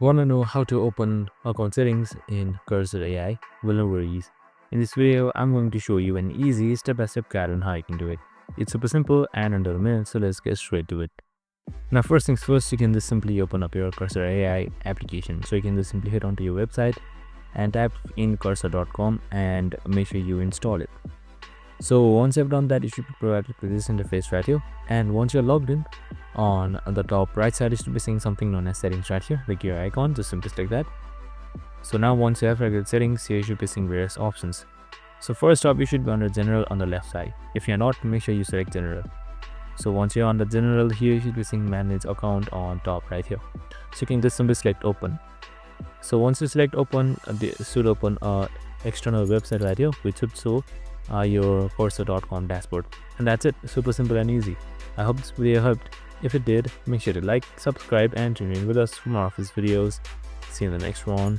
Want to know how to open account settings in Cursor AI? Well, no worries. In this video, I'm going to show you an easy step-by-step guide on how you can do it. It's super simple and under a minute, so let's get straight to it. Now, first things first, you can just simply open up your Cursor AI application. So you can just simply head onto your website and type in cursor.com and make sure you install it. So once you've done that, you should be provided with this interface right here. And once you're logged in, on the top right side, you should be seeing something known as settings right here, the gear icon. Just simply click that. So now once you have regular settings, here you should be seeing various options. So first up, you should be under general on the left side. If you're not, make sure you select general. So once you're on the general, here you should be seeing manage account on top right here. So you can just simply select open. So once you select open, it should open a external website right here, which should show your cursor.com dashboard. And that's it. Super simple and easy. I hope this video helped. If it did, make sure to like, subscribe and tune in with us for more of these videos. See you in the next one.